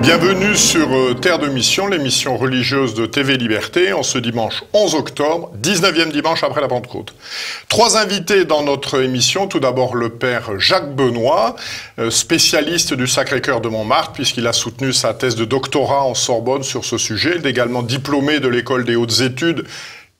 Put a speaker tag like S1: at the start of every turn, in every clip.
S1: Bienvenue sur Terre de Mission, l'émission religieuse de TV Liberté, en ce dimanche 11 octobre, 19e dimanche après la Pentecôte. Trois invités dans notre émission. Tout d'abord le père Jacques Benoît, spécialiste du Sacré-Cœur de Montmartre, puisqu'il a soutenu sa thèse de doctorat en Sorbonne sur ce sujet. Il est également diplômé de l'École des hautes études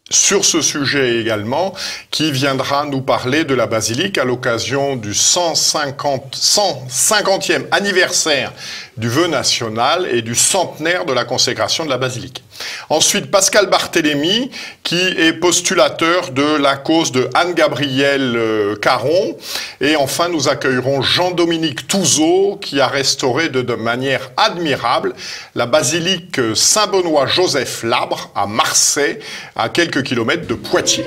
S1: sur ce sujet également, qui viendra nous parler de la basilique à l'occasion du 150e anniversaire du vœu national et du centenaire de la consécration de la basilique. Ensuite, Pascal Barthélémy, qui est postulateur de la cause de Anne-Gabrielle Caron. Et enfin, nous accueillerons Jean-Dominique Touzeau, qui a restauré de manière admirable la basilique Saint-Benoît-Joseph Labre à Marseille, à quelques kilomètres de Poitiers.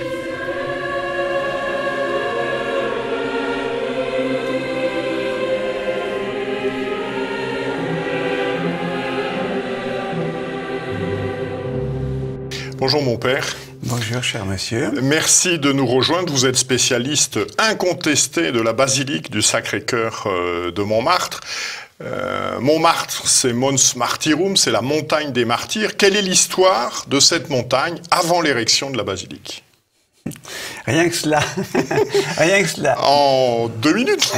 S1: Bonjour mon père.
S2: Bonjour cher monsieur.
S1: Merci de nous rejoindre. Vous êtes spécialiste incontesté de la basilique du Sacré-Cœur de Montmartre. Montmartre, c'est Mons Martyrum, c'est la montagne des martyrs. Quelle est l'histoire de cette montagne avant l'érection de la basilique?
S2: Rien que cela. Rien que cela.
S1: En 2 minutes.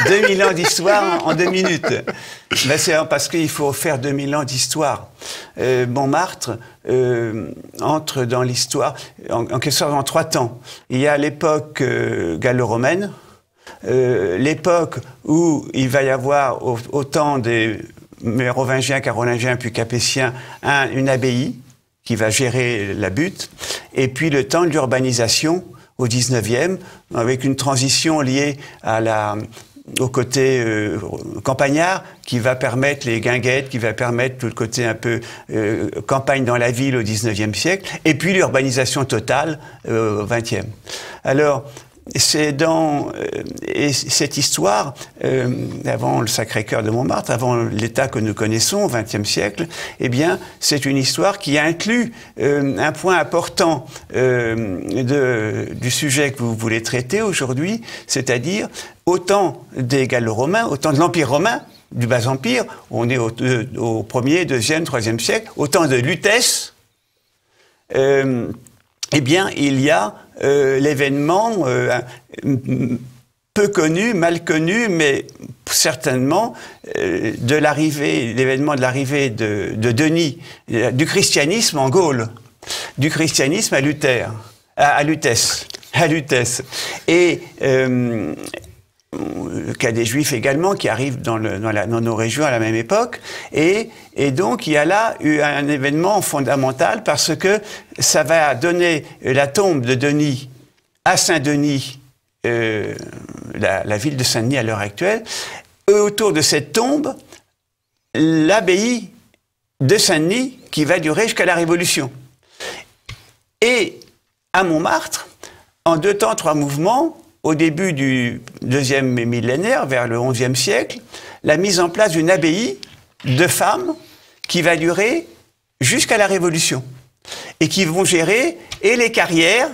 S2: 2000 ans d'histoire en 2 minutes. Ben c'est parce qu'il faut faire 2000 ans d'histoire. Montmartre entre dans l'histoire en quelque sorte en 3 temps. Il y a l'époque gallo-romaine, l'époque où il va y avoir au temps des mérovingiens, carolingiens puis capétiens une abbaye qui va gérer la butte, et puis le temps de l'urbanisation au 19e, avec une transition liée au côté campagnard, qui va permettre les guinguettes, qui va permettre tout le côté un peu campagne dans la ville au 19e siècle, et puis l'urbanisation totale au 20e. Alors, c'est dans cette histoire, avant le Sacré-Cœur de Montmartre, avant l'état que nous connaissons au XXe siècle, eh bien, c'est une histoire qui inclut un point important du sujet que vous voulez traiter aujourd'hui, c'est-à-dire autant des Gallo-Romains, autant de l'Empire romain, du Bas-Empire, on est au 1er, 2e, 3e siècle, autant de Lutèce, eh bien, il y a l'événement peu connu, mal connu, mais certainement l'événement de l'arrivée de Denis, du christianisme en Gaule, du christianisme à Lutèce. Et le cas des Juifs également, qui arrivent dans nos régions à la même époque. Et donc, il y a là eu un événement fondamental parce que ça va donner la tombe de Denis à Saint-Denis, la ville de Saint-Denis à l'heure actuelle. Et autour de cette tombe, l'abbaye de Saint-Denis qui va durer jusqu'à la Révolution. Et à Montmartre, en 2 temps, 3 mouvements, au début du 2e millénaire, vers le 11e siècle, la mise en place d'une abbaye de femmes qui va durer jusqu'à la Révolution et qui vont gérer et les carrières,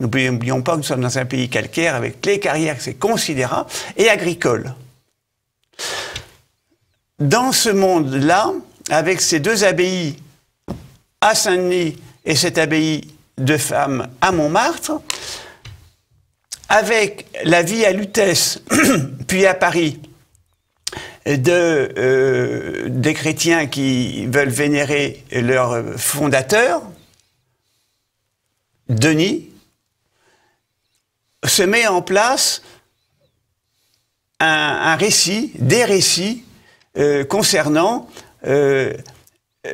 S2: n'oublions pas que nous sommes dans un pays calcaire avec les carrières, c'est considérable, et agricole. Dans ce monde-là, avec ces 2 abbayes à Saint-Denis et cette abbaye de femmes à Montmartre, avec la vie à Lutèce, puis à Paris, des chrétiens qui veulent vénérer leur fondateur, Denis, se met en place des récits concernant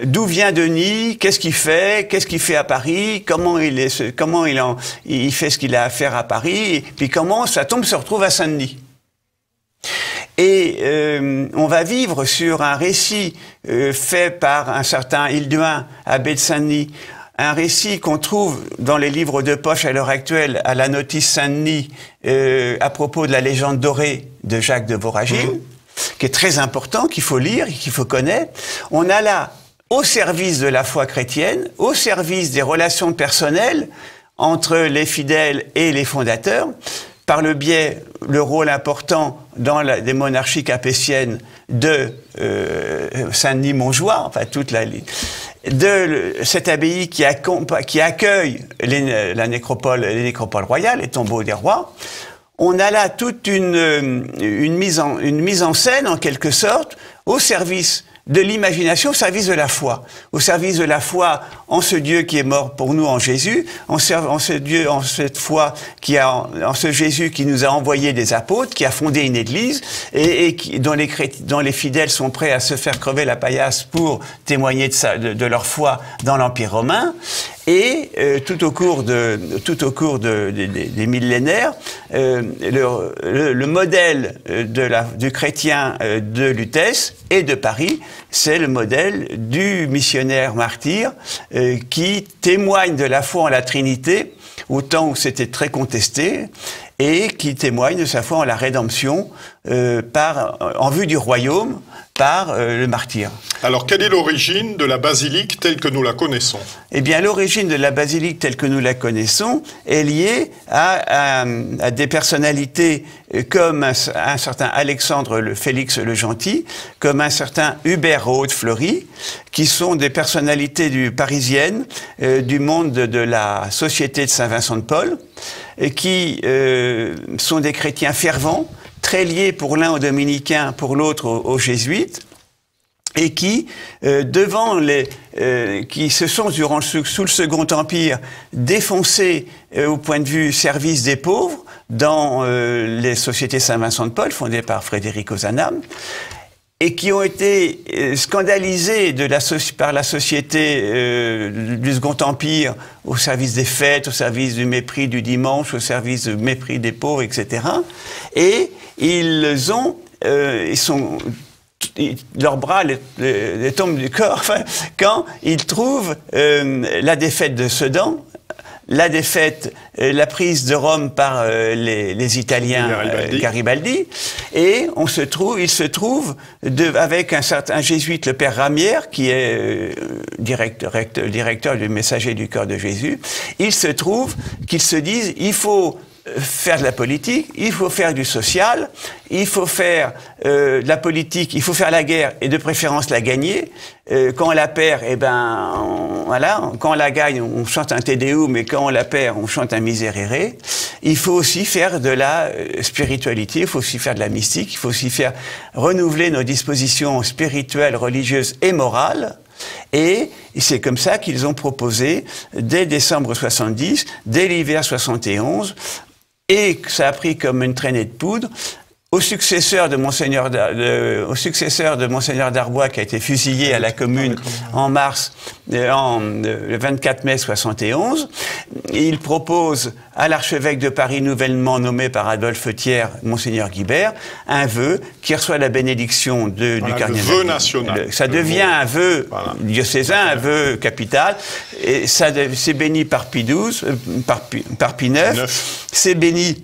S2: d'où vient Denis, qu'est-ce qu'il fait à Paris, comment il fait ce qu'il a à faire à Paris, et puis comment sa tombe se retrouve à Saint-Denis. Et on va vivre sur un récit fait par un certain Hilduin, abbé de Saint-Denis, un récit qu'on trouve dans les livres de poche à l'heure actuelle, à la notice Saint-Denis, à propos de la légende dorée de Jacques de Voragine, qui est très important, qu'il faut lire et qu'il faut connaître. On a là, au service de la foi chrétienne, au service des relations personnelles entre les fidèles et les fondateurs, par le biais, le rôle important dans des monarchies capétiennes de Saint-Denis-Montjoie, enfin toute de cette abbaye qui accueille la nécropole, les nécropoles royales, les tombeaux des rois. On a là toute une mise en scène, en quelque sorte, au service de l'imagination, au service de la foi. Au service de la foi en ce Dieu qui est mort pour nous en Jésus, en ce Dieu, en cette foi en ce Jésus qui nous a envoyé des apôtres, qui a fondé une église et dont les fidèles sont prêts à se faire crever la paillasse pour témoigner de leur foi dans l'Empire romain. Et tout au cours des millénaires, le modèle du chrétien de Lutèce et de Paris, c'est le modèle du missionnaire martyr qui témoigne de la foi en la Trinité, au temps où c'était très contesté, et qui témoigne de sa foi en la rédemption en vue du royaume par le martyr.
S1: Alors, quelle est l'origine de la basilique telle que nous la connaissons? Eh
S2: bien, l'origine de la basilique telle que nous la connaissons est liée à des personnalités comme un certain Alexandre Félix le Gentil, comme un certain Hubert Haute-Fleury, qui sont des personnalités parisiennes du monde de la Société de Saint-Vincent de Paul, et qui sont des chrétiens fervents, très liés pour l'un aux dominicains, pour l'autre aux jésuites, et qui, qui se sont, sous le Second Empire, défoncés au point de vue service des pauvres dans les sociétés Saint-Vincent de Paul, fondées par Frédéric Ozanam, et qui ont été scandalisés par la société du Second Empire au service des fêtes, au service du mépris du dimanche, au service du mépris des pauvres, etc. Et leurs bras les tombent du corps quand ils trouvent la défaite de Sedan, la prise de Rome par les Italiens Garibaldi, et il se trouve avec un jésuite, le père Ramière, qui est directeur du Messager du Cœur de Jésus. Il se trouve qu'ils se disent, il faut faire de la politique, il faut faire du social, il faut faire de la politique, il faut faire la guerre et de préférence la gagner. Quand on la perd, voilà, quand on la gagne, on chante un Te Deum, mais quand on la perd, on chante un Miserere. Il faut aussi faire de la spiritualité, il faut aussi faire de la mystique, il faut aussi faire renouveler nos dispositions spirituelles, religieuses et morales. Et c'est comme ça qu'ils ont proposé, dès décembre 70, dès l'hiver 71, et ça a pris comme une traînée de poudre, au successeur de Monseigneur Darbois, qui a été fusillé à la Commune en le 24 mai 71. Il propose à l'archevêque de Paris, nouvellement nommé par Adolphe Thiers, Monseigneur Guibert, un vœu qui reçoit la bénédiction du cardinal.
S1: Le vœu national.
S2: Ça devient un vœu diocésain, un vœu capital. Et ça, c'est béni par Pie XII, par Pie IX. C'est béni.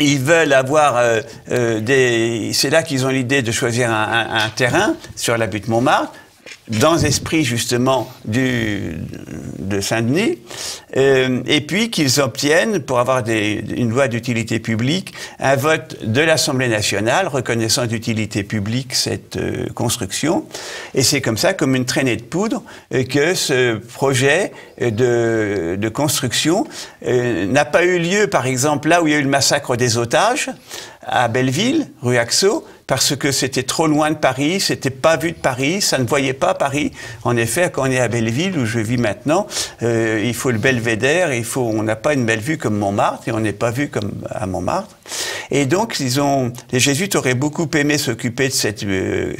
S2: Ils veulent avoir c'est là qu'ils ont l'idée de choisir un terrain sur la butte Montmartre, dans l'esprit justement de Saint-Denis, et puis qu'ils obtiennent, pour avoir une loi d'utilité publique, un vote de l'Assemblée nationale reconnaissant d'utilité publique cette construction. Et c'est comme ça, comme une traînée de poudre, que ce projet de construction n'a pas eu lieu, par exemple, là où il y a eu le massacre des otages, à Belleville, rue Axo, parce que c'était trop loin de Paris, c'était pas vu de Paris, ça ne voyait pas Paris. En effet, quand on est à Belleville, où je vis maintenant, il faut le belvédère, on n'a pas une belle vue comme Montmartre, et on n'est pas vu comme à Montmartre. Et donc, les jésuites auraient beaucoup aimé s'occuper de cette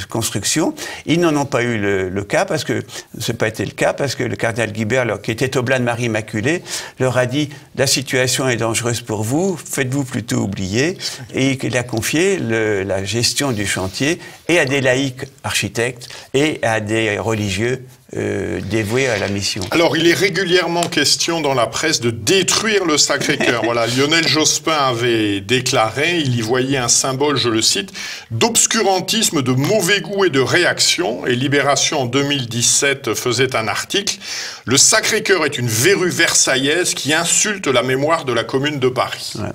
S2: construction. Ils n'en ont pas eu le cas, parce que c'est pas été le cas, parce que le cardinal Guibert, qui était oblat de Marie Immaculée, leur a dit « La situation est dangereuse pour vous, faites-vous plutôt oublier », et il a confié la gestion du chantier et à des laïcs architectes et à des religieux dévoués à la mission.
S1: Alors, il est régulièrement question dans la presse de détruire le Sacré-Cœur. Voilà, Lionel Jospin avait déclaré, il y voyait un symbole, je le cite, d'obscurantisme, de mauvais goût et de réaction. Et Libération en 2017 faisait un article. Le Sacré-Cœur est une verrue versaillaise qui insulte la mémoire de la Commune de Paris.
S2: Voilà.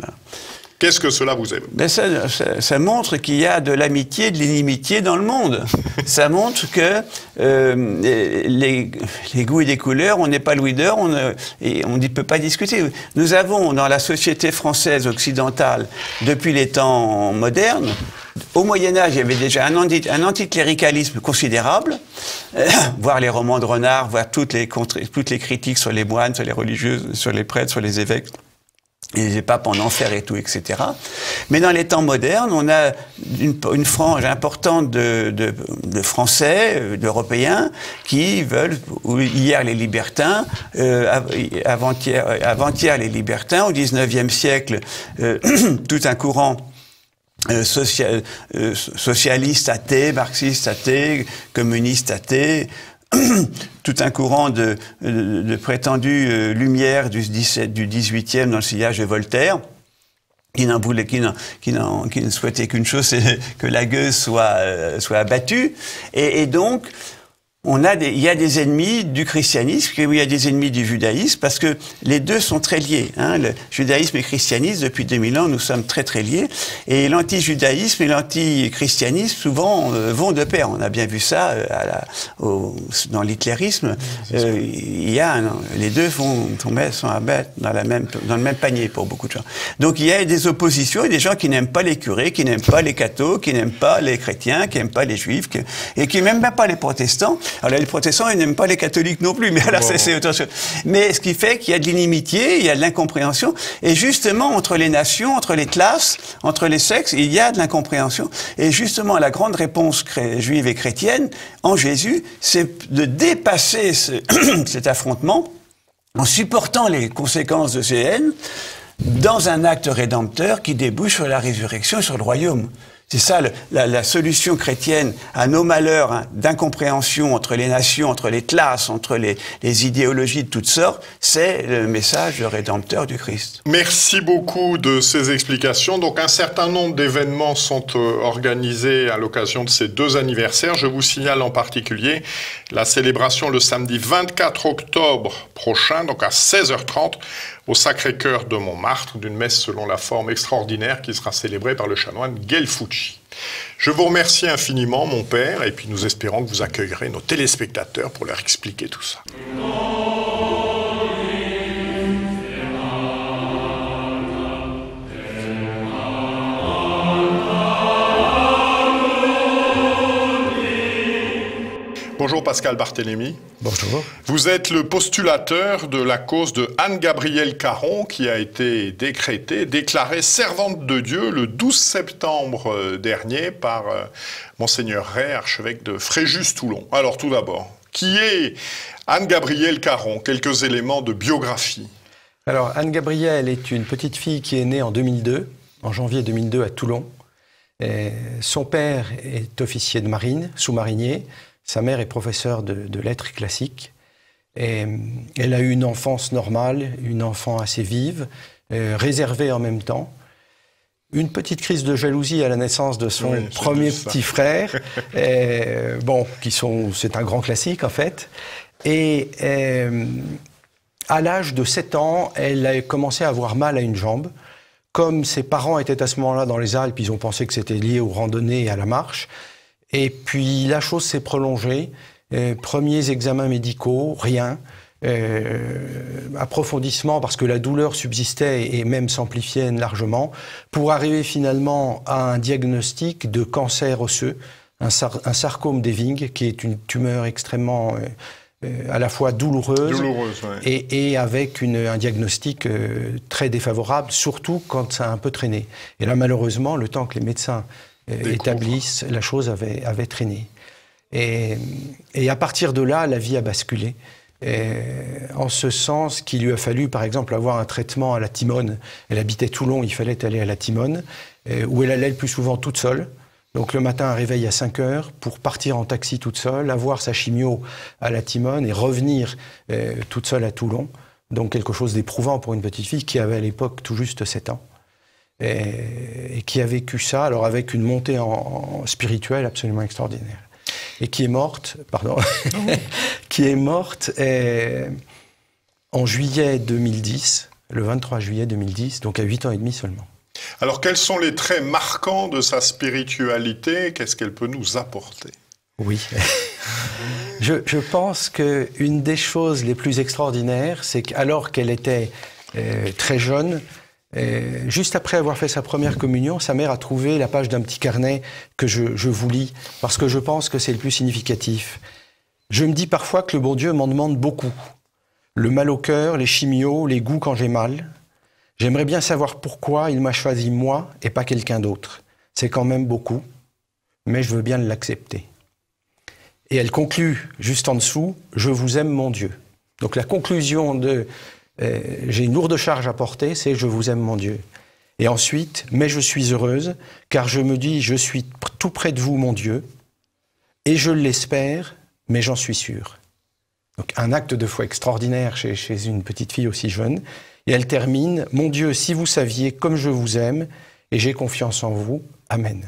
S1: Qu'est-ce que cela vous évoque?
S2: Ben ça montre qu'il y a de l'amitié et de l'inimitié dans le monde. Ça montre que les goûts et les couleurs, on n'est pas Louis d'or, on ne peut pas discuter. Nous avons dans la société française occidentale, depuis les temps modernes, au Moyen-Âge, il y avait déjà un anticléricalisme considérable, voir les romans de Renard, voir toutes les critiques sur les moines, sur les religieuses, sur les prêtres, sur les évêques, et les papes en enfer et tout, etc. Mais dans les temps modernes, on a une frange importante de Français, d'Européens, qui veulent, hier les libertins, avant-hier les libertins, au XIXe siècle, tout un courant socialiste athée, marxiste athée, communiste athée, tout un courant de prétendues lumières du XVIIIe dans le sillage de Voltaire, qui ne souhaitait qu'une chose, c'est que la gueuse soit abattue, et donc il y a des ennemis du christianisme, il y a des ennemis du judaïsme, parce que les deux sont très liés. Hein. Le judaïsme et le christianisme, depuis 2000 ans, nous sommes très très liés. Et l'anti-judaïsme et l'anti-christianisme, souvent, vont de pair. On a bien vu ça dans l'hitlérisme. Les deux sont à mettre dans le même panier pour beaucoup de gens. Donc il y a des oppositions et des gens qui n'aiment pas les curés, qui n'aiment pas les cathos, qui n'aiment pas les chrétiens, qui n'aiment pas les juifs, et qui n'aiment même pas les protestants. Alors les protestants, ils n'aiment pas les catholiques non plus, mais alors c'est autre chose. Mais ce qui fait qu'il y a de l'inimitié, il y a de l'incompréhension, et justement entre les nations, entre les classes, entre les sexes, il y a de l'incompréhension. Et justement la grande réponse juive et chrétienne en Jésus, c'est de dépasser cet affrontement en supportant les conséquences de ces haines dans un acte rédempteur qui débouche sur la résurrection et sur le royaume. C'est ça la solution chrétienne à nos malheurs d'incompréhension entre les nations, entre les classes, entre les idéologies de toutes sortes, c'est le message rédempteur du Christ.
S1: Merci beaucoup de ces explications. Donc un certain nombre d'événements sont organisés à l'occasion de ces deux anniversaires. Je vous signale en particulier la célébration le samedi 24 octobre prochain, donc à 16h30, au Sacré-Cœur de Montmartre, d'une messe selon la forme extraordinaire qui sera célébrée par le chanoine Guelfucci. Je vous remercie infiniment, mon père, et puis nous espérons que vous accueillerez nos téléspectateurs pour leur expliquer tout ça. Bonjour Pascal Barthélémy.
S3: Bonjour.
S1: Vous êtes le postulateur de la cause de Anne-Gabrielle Caron qui a été déclarée servante de Dieu le 12 septembre dernier par Monseigneur Ray, archevêque de Fréjus-Toulon. Alors tout d'abord, qui est Anne-Gabrielle Caron? Quelques éléments de biographie.
S3: Alors Anne-Gabrielle est une petite fille qui est née en 2002, en janvier 2002 à Toulon. Son père est officier de marine, sous-marinier. Sa mère est professeure de lettres classiques. Et elle a eu une enfance normale, une enfance assez vive, réservée en même temps. Une petite crise de jalousie à la naissance de son premier petit frère. C'est un grand classique en fait. Et à l'âge de 7 ans, elle a commencé à avoir mal à une jambe. Comme ses parents étaient à ce moment-là dans les Alpes, ils ont pensé que c'était lié aux randonnées et à la marche. Et puis la chose s'est prolongée, premiers examens médicaux, rien, approfondissement parce que la douleur subsistait et même s'amplifiait largement, pour arriver finalement à un diagnostic de cancer osseux, un sarcome d'Ewing, qui est une tumeur extrêmement à la fois douloureuse ouais. et avec un diagnostic très défavorable, surtout quand ça a un peu traîné. Et là malheureusement, le temps que les médecins établissent, la chose avait traîné. Et à partir de là, la vie a basculé. En ce sens qu'il lui a fallu, par exemple, avoir un traitement à la Timone. Elle habitait Toulon, il fallait aller à la Timone, où elle allait le plus souvent toute seule. Donc le matin, un réveil à 5 heures pour partir en taxi toute seule, avoir sa chimio à la Timone et revenir toute seule à Toulon. Donc quelque chose d'éprouvant pour une petite fille qui avait à l'époque tout juste 7 ans. Et qui a vécu ça, alors avec une montée en spirituelle absolument extraordinaire. Et qui est morte, qui est morte en juillet 2010, le 23 juillet 2010, donc à 8 ans et demi seulement.
S1: Alors, quels sont les traits marquants de sa spiritualité? Qu'est-ce qu'elle peut nous apporter?
S3: Oui. Je pense qu'une des choses les plus extraordinaires, c'est qu'alors qu'elle était très jeune, juste après avoir fait sa première communion, sa mère a trouvé la page d'un petit carnet que je vous lis, parce que je pense que c'est le plus significatif. Je me dis parfois que le bon Dieu m'en demande beaucoup. Le mal au cœur, les chimios, les goûts quand j'ai mal. J'aimerais bien savoir pourquoi il m'a choisi moi et pas quelqu'un d'autre. C'est quand même beaucoup, mais je veux bien l'accepter. Et elle conclut juste en dessous, « Je vous aime mon Dieu ». Donc la conclusion de « J'ai une lourde charge à porter », c'est « Je vous aime mon Dieu ». Et ensuite, « Mais je suis heureuse, car je me dis, je suis tout près de vous mon Dieu, et je l'espère, mais j'en suis sûr ». Donc un acte de foi extraordinaire chez une petite fille aussi jeune. Et elle termine, « Mon Dieu, si vous saviez comme je vous aime, et j'ai confiance en vous, Amen ».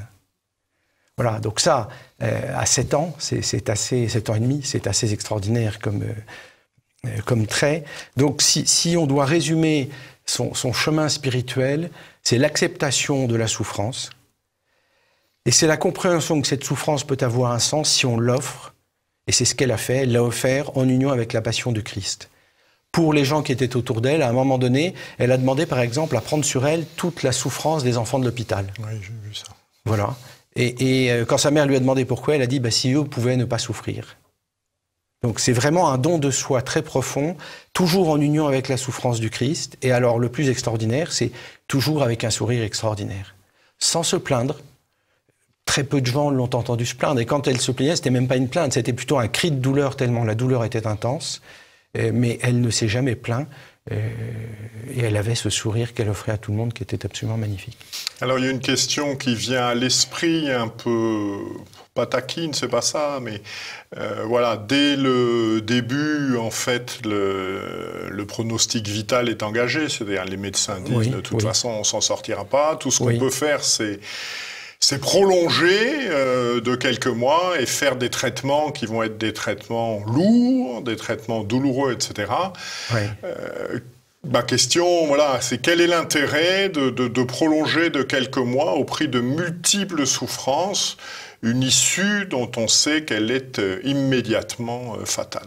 S3: Voilà, donc ça, à 7 ans, 7 ans et demi, c'est assez extraordinaire comme trait. Donc si on doit résumer son chemin spirituel, c'est l'acceptation de la souffrance. Et c'est la compréhension que cette souffrance peut avoir un sens si on l'offre. Et c'est ce qu'elle a fait, elle l'a offert en union avec la passion du Christ. Pour les gens qui étaient autour d'elle, à un moment donné, elle a demandé par exemple à prendre sur elle toute la souffrance des enfants de l'hôpital.
S1: Oui, j'ai vu ça.
S3: Voilà. Et quand sa mère lui a demandé pourquoi, elle a dit « si eux pouvaient ne pas souffrir ». Donc c'est vraiment un don de soi très profond, toujours en union avec la souffrance du Christ. Et alors le plus extraordinaire, c'est toujours avec un sourire extraordinaire. Sans se plaindre. Très peu de gens l'ont entendu se plaindre. Et quand elle se plaignait, c'était même pas une plainte, c'était plutôt un cri de douleur, tellement la douleur était intense. Mais elle ne s'est jamais plaint. Et elle avait ce sourire qu'elle offrait à tout le monde qui était absolument magnifique.
S1: Alors il y a une question qui vient à l'esprit un peu, pas taquine, c'est pas ça, mais voilà, dès le début, en fait, le pronostic vital est engagé, c'est-à-dire les médecins disent de toute façon on s'en sortira pas, tout ce qu'on peut faire c'est prolonger de quelques mois et faire des traitements qui vont être des traitements lourds, des traitements douloureux, etc. Ma question, voilà, c'est quel est l'intérêt de prolonger de quelques mois au prix de multiples souffrances une issue dont on sait qu'elle est immédiatement fatale?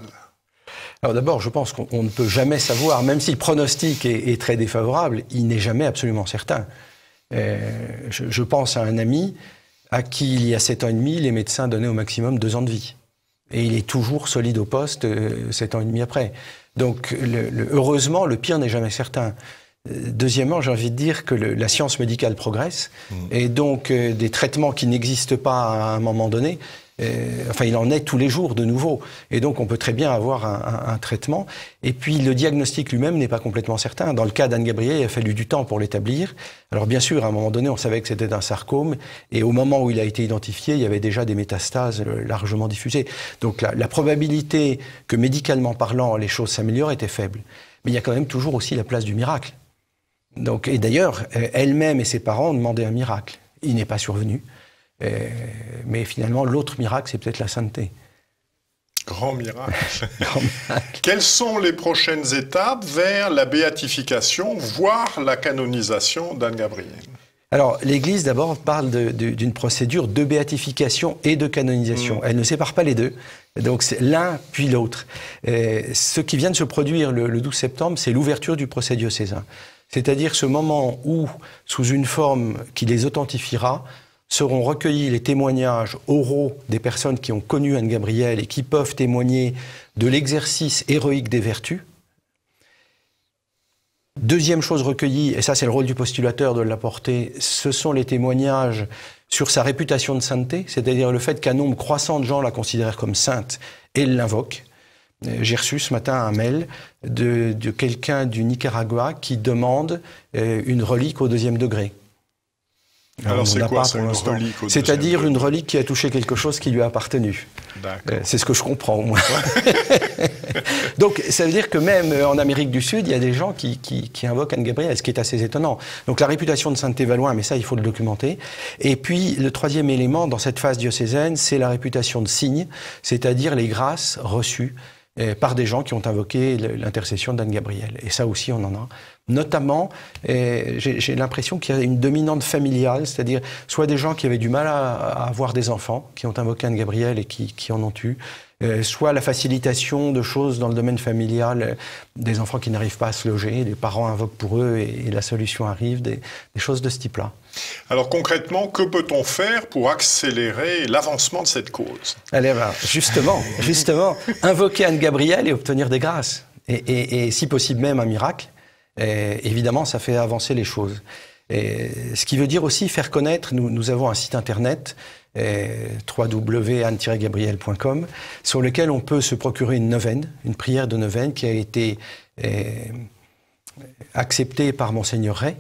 S3: Alors d'abord, je pense qu'on ne peut jamais savoir, même si le pronostic est très défavorable, il n'est jamais absolument certain. Je pense à un ami à qui, il y a 7 ans et demi, les médecins donnaient au maximum 2 ans de vie. Et il est toujours solide au poste 7 ans et demi après. Donc, heureusement, le pire n'est jamais certain. Deuxièmement, j'ai envie de dire que la science médicale progresse. Et donc, des traitements qui n'existent pas à un moment donné, il en est tous les jours de nouveau. Et donc, on peut très bien avoir un traitement. Et puis, le diagnostic lui-même n'est pas complètement certain. Dans le cas d'Anne-Gabrielle, il a fallu du temps pour l'établir. Alors, bien sûr, à un moment donné, on savait que c'était un sarcome. Et au moment où il a été identifié, il y avait déjà des métastases largement diffusées. Donc, la probabilité que, médicalement parlant, les choses s'améliorent était faible. Mais il y a quand même toujours aussi la place du miracle. Donc, et d'ailleurs, elle-même et ses parents ont demandé un miracle. Il n'est pas survenu. Mais finalement, l'autre miracle, c'est peut-être la sainteté.
S1: Grand miracle. Grand miracle. Quelles sont les prochaines étapes vers la béatification, voire la canonisation d'Anne-Gabrielle? Alors,
S3: l'Église, d'abord, parle d'une procédure de béatification et de canonisation. Elle ne sépare pas les deux. Donc, c'est l'un puis l'autre. Ce qui vient de se produire le 12 septembre, c'est l'ouverture du procès diocésain. C'est-à-dire ce moment où, sous une forme qui les authentifiera, seront recueillis les témoignages oraux des personnes qui ont connu Anne-Gabrielle et qui peuvent témoigner de l'exercice héroïque des vertus. Deuxième chose recueillie, et ça c'est le rôle du postulateur de l'apporter, ce sont les témoignages sur sa réputation de sainteté, c'est-à-dire le fait qu'un nombre croissant de gens la considèrent comme sainte et l'invoquent. J'ai reçu ce matin un mail de quelqu'un du Nicaragua qui demande une relique au 2e degré.
S1: Alors c'est quoi ça, une relique au 2e degré?
S3: C'est-à-dire une relique qui a touché quelque chose qui lui a appartenu. C'est ce que je comprends au moins. Donc ça veut dire que même en Amérique du Sud, il y a des gens qui invoquent Anne-Gabrielle, ce qui est assez étonnant. Donc la réputation de sainteté va loin, mais ça il faut le documenter. Et puis le troisième élément dans cette phase diocésaine, c'est la réputation de signe, c'est-à-dire les grâces reçues par des gens qui ont invoqué l'intercession d'Anne Gabriel. Et ça aussi, on en a. Notamment, j'ai l'impression qu'il y a une dominante familiale, c'est-à-dire soit des gens qui avaient du mal à avoir des enfants, qui ont invoqué Anne Gabriel et qui en ont eu, soit la facilitation de choses dans le domaine familial, des enfants qui n'arrivent pas à se loger, les parents invoquent pour eux et la solution arrive, des choses de ce type-là.
S1: Alors concrètement, que peut-on faire pour accélérer l'avancement de cette cause?
S3: Allez, ben, justement, invoquer Anne Gabriel et obtenir des grâces, et si possible même un miracle. Évidemment, ça fait avancer les choses. Ce qui veut dire aussi faire connaître, nous avons un site internet, www.anne-gabriel.com, sur lequel on peut se procurer une neuvaine, une prière de neuvaine qui a été acceptée par Monseigneur Ray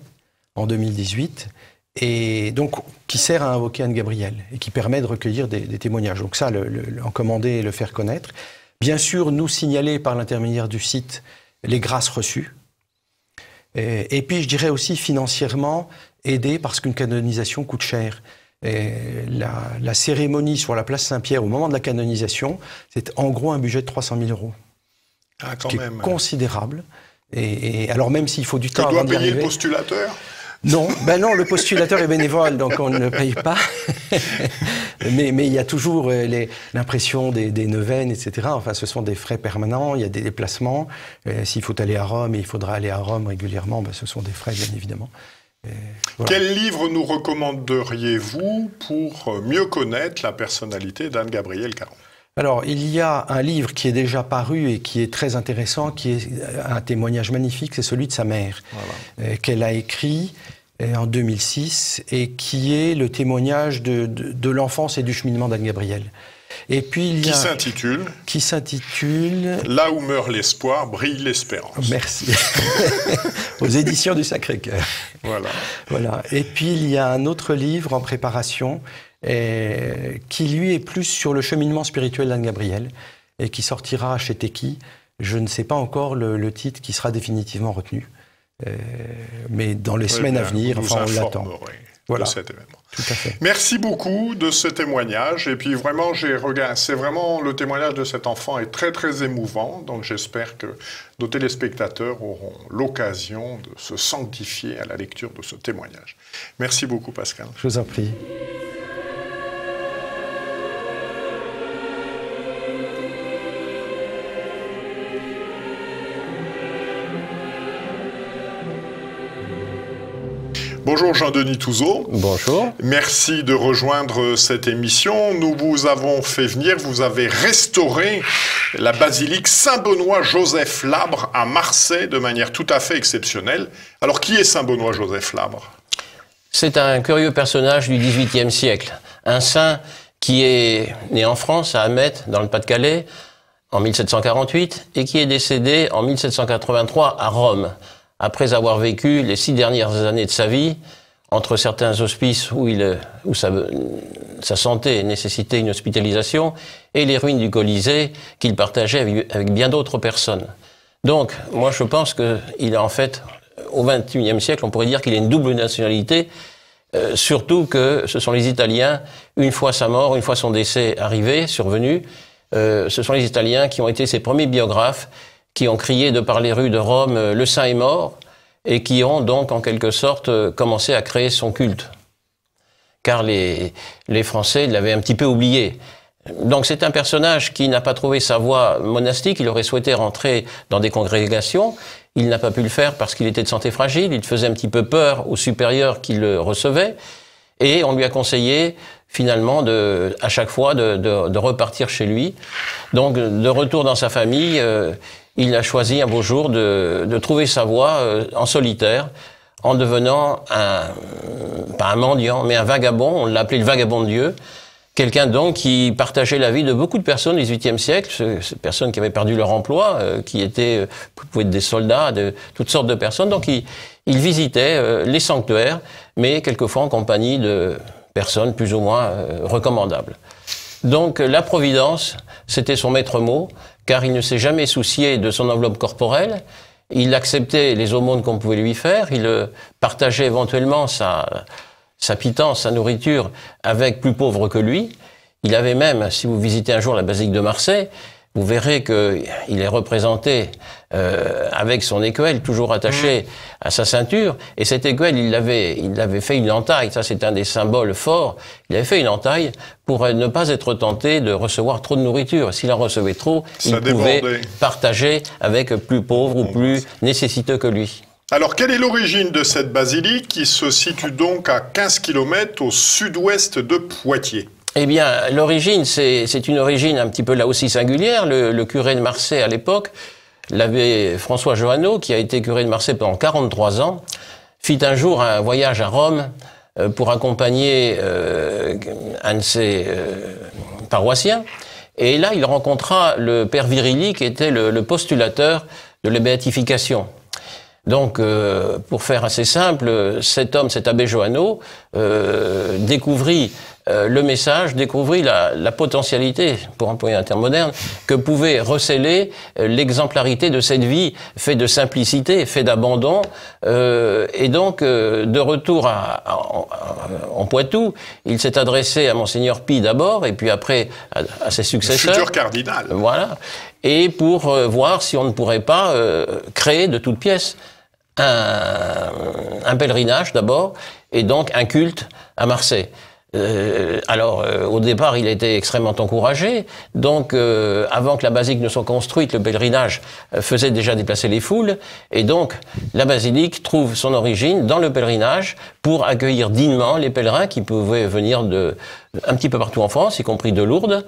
S3: en 2018, et donc qui sert à invoquer Anne Gabriel et qui permet de recueillir des témoignages. Donc ça, en commander et le faire connaître. Bien sûr, nous signaler par l'intermédiaire du site les grâces reçues. Et puis, je dirais aussi financièrement aider parce qu'une canonisation coûte cher. La cérémonie sur la place Saint-Pierre au moment de la canonisation, c'est en gros un budget de 300 000 €.
S1: Ah, quand
S3: ce qui
S1: même.
S3: est considérable. Et alors même s'il faut du temps
S1: Que
S3: avant
S1: doit
S3: d'y
S1: payer
S3: arriver.
S1: le postulateur?
S3: Non, ben non, le postulateur est bénévole, donc on ne le paye pas. mais il y a toujours l'impression des neuvaines, etc. Enfin, ce sont des frais permanents, il y a des déplacements. S'il faut aller à Rome, et il faudra aller à Rome régulièrement, ben, ce sont des frais, bien évidemment.
S1: Voilà. Quel livre nous recommanderiez-vous pour mieux connaître la personnalité d'Anne Gabriel Caron?
S3: Alors, il y a un livre qui est déjà paru et qui est très intéressant, qui est un témoignage magnifique, c'est celui de sa mère, voilà. Qu'elle a écrit en 2006 et qui est le témoignage de l'enfance et du cheminement d'Anne Gabriel. Et puis il y a qui s'intitule
S1: Là où meurt l'espoir, brille l'espérance.
S3: Merci. Aux éditions du Sacré-Cœur. Voilà. Et puis il y a un autre livre en préparation qui lui est plus sur le cheminement spirituel d'Anne Gabriel et qui sortira chez Teki. Je ne sais pas encore le titre qui sera définitivement retenu, mais dans les semaines à venir, enfin on l'attend. Voilà.
S1: De cet événement.
S3: Tout à fait.
S1: Merci beaucoup de ce témoignage. Et puis vraiment, c'est vraiment le témoignage de cet enfant est très très émouvant. Donc j'espère que nos téléspectateurs auront l'occasion de se sanctifier à la lecture de ce témoignage. Merci beaucoup, Pascal.
S3: Je vous en prie.
S1: Bonjour Jean-Denis Touzeau.
S4: Bonjour.
S1: Merci de rejoindre cette émission. Nous vous avons fait venir, vous avez restauré la basilique Saint-Benoît-Joseph Labre à Marseille de manière tout à fait exceptionnelle. Alors qui est Saint-Benoît-Joseph Labre?
S4: C'est un curieux personnage du XVIIIe siècle. Un saint qui est né en France, à Amet, dans le Pas-de-Calais, en 1748, et qui est décédé en 1783 à Rome, après avoir vécu les 6 dernières années de sa vie, entre certains hospices où sa santé nécessitait une hospitalisation, et les ruines du Colisée qu'il partageait avec bien d'autres personnes. Donc, moi je pense qu'il a en fait, au XXIe siècle, on pourrait dire qu'il a une double nationalité, surtout que ce sont les Italiens, une fois sa mort, une fois son décès arrivé, survenu, ce sont les Italiens qui ont été ses premiers biographes, qui ont crié de par les rues de Rome « Le saint est mort » et qui ont donc en quelque sorte commencé à créer son culte. Car les Français l'avaient un petit peu oublié. Donc c'est un personnage qui n'a pas trouvé sa voie monastique, il aurait souhaité rentrer dans des congrégations, il n'a pas pu le faire parce qu'il était de santé fragile, il faisait un petit peu peur aux supérieurs qui le recevaient, et on lui a conseillé finalement à chaque fois de repartir chez lui. Donc de retour dans sa famille, il a choisi un beau jour de trouver sa voie en solitaire, en devenant pas un mendiant, mais un vagabond, on l'a appelé le vagabond de Dieu, quelqu'un donc qui partageait la vie de beaucoup de personnes du XVIIIe siècle, ces personnes qui avaient perdu leur emploi, qui pouvaient être des soldats, de toutes sortes de personnes, donc il visitait les sanctuaires, mais quelquefois en compagnie de personnes plus ou moins recommandables. Donc la Providence, c'était son maître mot, car il ne s'est jamais soucié de son enveloppe corporelle, il acceptait les aumônes qu'on pouvait lui faire, il partageait éventuellement sa pitance, sa nourriture avec plus pauvres que lui. Il avait même, si vous visitez un jour la basilique de Marseille, vous verrez qu'il est représenté avec son écuelle toujours attaché à sa ceinture. Et cette écuelle, il avait fait une entaille. Ça, c'est un des symboles forts. Il avait fait une entaille pour ne pas être tenté de recevoir trop de nourriture. S'il en recevait trop, il pouvait partager avec plus pauvres ou plus nécessiteux que lui.
S1: Alors, quelle est l'origine de cette basilique qui se situe donc à 15 km au sud-ouest de Poitiers?
S4: Eh bien, l'origine, c'est une origine un petit peu là aussi singulière. Le curé de Marsay à l'époque, l'abbé François Johannot, qui a été curé de Marsay pendant 43 ans, fit un jour un voyage à Rome pour accompagner un de ses paroissiens. Et là, il rencontra le père Virilli, qui était le postulateur de la béatification. Donc, pour faire assez simple, cet homme, cet abbé Johannot, découvrit le message, découvrit la potentialité, pour employer un terme moderne, que pouvait receler l'exemplarité de cette vie, faite de simplicité, faite d'abandon, et donc, de retour en Poitou, il s'est adressé à Monseigneur Pie d'abord, et puis après à ses successeurs.
S1: Le futur cardinal.
S4: Voilà. Et pour voir si on ne pourrait pas créer de toutes pièces un pèlerinage d'abord, et donc un culte à Marseille. Au départ, il a été extrêmement encouragé. Donc, avant que la basilique ne soit construite, le pèlerinage faisait déjà déplacer les foules. Et donc, la basilique trouve son origine dans le pèlerinage pour accueillir dignement les pèlerins qui pouvaient venir un petit peu partout en France, y compris de Lourdes.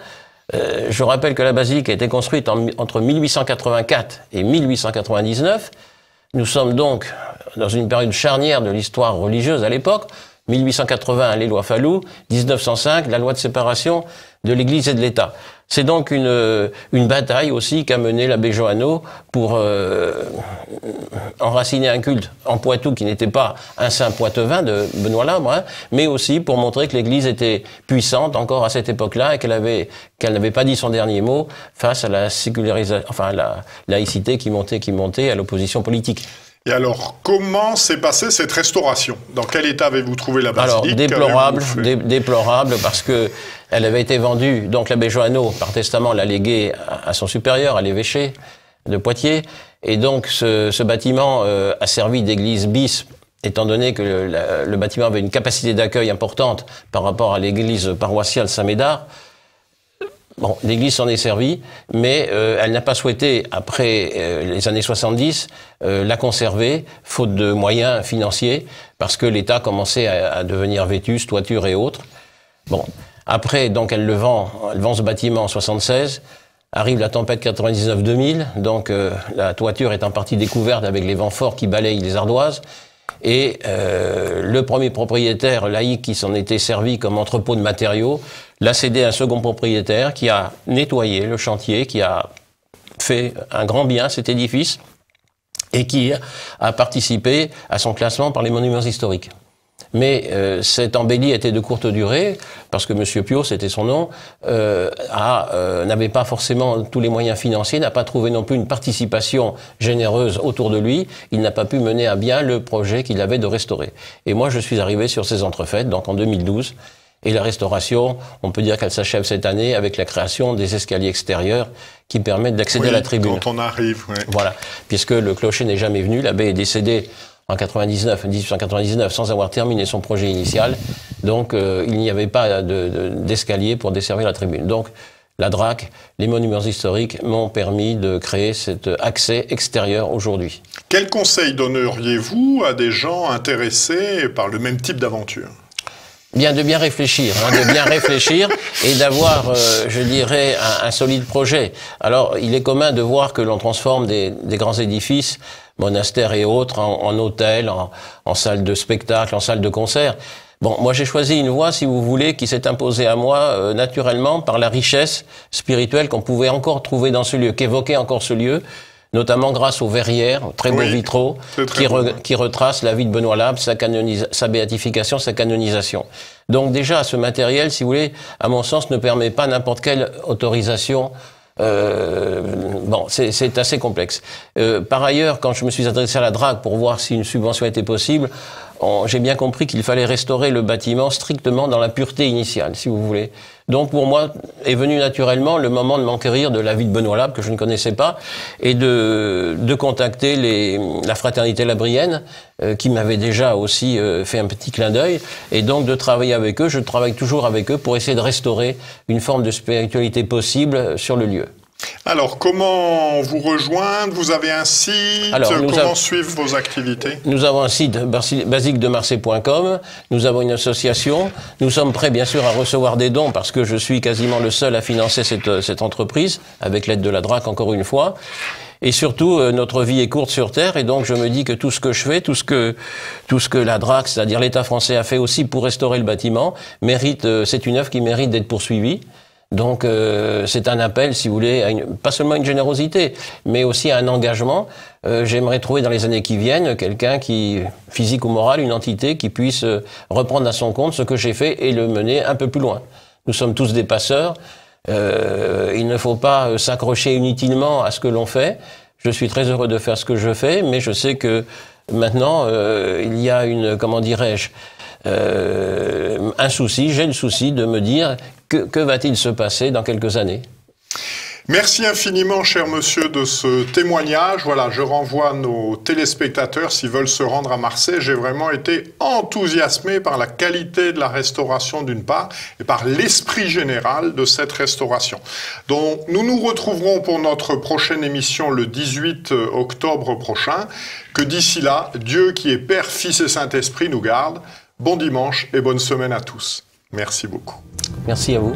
S4: Je rappelle que la basilique a été construite entre 1884 et 1899. Nous sommes donc dans une période charnière de l'histoire religieuse à l'époque. 1880, les lois Fallou, 1905, la loi de séparation de l'Église et de l'État. C'est donc une bataille aussi qu'a menée l'abbé Johannot pour enraciner un culte en Poitou qui n'était pas un saint poitevin de Benoît Labre, hein, mais aussi pour montrer que l'Église était puissante encore à cette époque-là et qu'elle n'avait pas dit son dernier mot face à la sécularisation, enfin à la laïcité qui montait à l'opposition politique.
S1: Et alors, comment s'est passée cette restauration? Dans quel état avez-vous trouvé la basilique?
S4: Alors, déplorable parce que elle avait été vendue, donc l'abbé Johannot, par testament, l'a léguée à son supérieur, à l'évêché de Poitiers, et donc ce bâtiment a servi d'église bis, étant donné que le bâtiment avait une capacité d'accueil importante par rapport à l'église paroissiale Saint-Médard. Bon, l'Église s'en est servie, mais elle n'a pas souhaité, après les années 70, la conserver, faute de moyens financiers, parce que l'État commençait à devenir vétuste, toiture et autres. Bon, après, donc, elle vend ce bâtiment en 76, arrive la tempête 99-2000, donc la toiture est en partie découverte avec les vents forts qui balayent les ardoises, et le premier propriétaire laïque qui s'en était servi comme entrepôt de matériaux l'a cédé à un second propriétaire qui a nettoyé le chantier, qui a fait un grand bien cet édifice et qui a participé à son classement par les monuments historiques. Mais cette embellie était de courte durée, parce que M. Pio, c'était son nom, n'avait pas forcément tous les moyens financiers, n'a pas trouvé non plus une participation généreuse autour de lui, il n'a pas pu mener à bien le projet qu'il avait de restaurer. Et moi, je suis arrivé sur ces entrefaites, donc en 2012, et la restauration, on peut dire qu'elle s'achève cette année avec la création des escaliers extérieurs qui permettent d'accéder à la tribune.
S1: Quand on arrive, oui.
S4: Voilà, puisque le clocher n'est jamais venu, l'abbé est décédé en 1899, sans avoir terminé son projet initial. Donc, il n'y avait pas d'escalier pour desservir la tribune. Donc, la DRAC, les monuments historiques m'ont permis de créer cet accès extérieur aujourd'hui.
S1: Quel conseil donneriez-vous à des gens intéressés par le même type d'aventure ?
S4: Bien, de bien réfléchir, et d'avoir, je dirais, un solide projet. Alors, il est commun de voir que l'on transforme des grands édifices, monastères et autres, en hôtels, en salles de spectacle, en salles de concert. Bon, moi j'ai choisi une voie, si vous voulez, qui s'est imposée à moi naturellement par la richesse spirituelle qu'on pouvait encore trouver dans ce lieu, qu'évoquait encore ce lieu, notamment grâce aux verrières, très beaux vitraux, qui retracent la vie de Benoît Labre, sa béatification, sa canonisation. Donc déjà, ce matériel, si vous voulez, à mon sens, ne permet pas n'importe quelle autorisation. Bon, c'est assez complexe. Par ailleurs, quand je me suis adressé à la DRAC pour voir si une subvention était possible, j'ai bien compris qu'il fallait restaurer le bâtiment strictement dans la pureté initiale, si vous voulez. Donc pour moi est venu naturellement le moment de m'enquérir de la vie de Benoît Labre, que je ne connaissais pas, et de contacter la fraternité labrienne, qui m'avait déjà aussi fait un petit clin d'œil, et donc de travailler avec eux. Je travaille toujours avec eux pour essayer de restaurer une forme de spiritualité possible sur le lieu. Alors, comment vous rejoindre? Vous avez un site? Comment suivre vos activités? Nous avons un site, basiliquedemarseille.com. Nous avons une association. Nous sommes prêts, bien sûr, à recevoir des dons parce que je suis quasiment le seul à financer cette entreprise, avec l'aide de la DRAC, encore une fois. Et surtout, notre vie est courte sur Terre, et donc je me dis que tout ce que je fais, tout ce que la DRAC, c'est-à-dire l'État français, a fait aussi pour restaurer le bâtiment, c'est une œuvre qui mérite d'être poursuivie. Donc c'est un appel, si vous voulez, pas seulement à une générosité, mais aussi à un engagement. J'aimerais trouver dans les années qui viennent quelqu'un qui, physique ou moral, une entité qui puisse reprendre à son compte ce que j'ai fait et le mener un peu plus loin. Nous sommes tous des passeurs. Il ne faut pas s'accrocher inutilement à ce que l'on fait. Je suis très heureux de faire ce que je fais, mais je sais que maintenant, il y a comment dirais-je, un souci, j'ai le souci de me dire que va-t-il se passer dans quelques années. Merci infiniment, cher monsieur, de ce témoignage. Voilà, je renvoie nos téléspectateurs s'ils veulent se rendre à Marseille. J'ai vraiment été enthousiasmé par la qualité de la restauration d'une part et par l'esprit général de cette restauration. Donc, nous nous retrouverons pour notre prochaine émission le 18 octobre prochain. Que d'ici là, Dieu qui est Père, Fils et Saint-Esprit nous garde. Bon dimanche et bonne semaine à tous. Merci beaucoup. Merci à vous.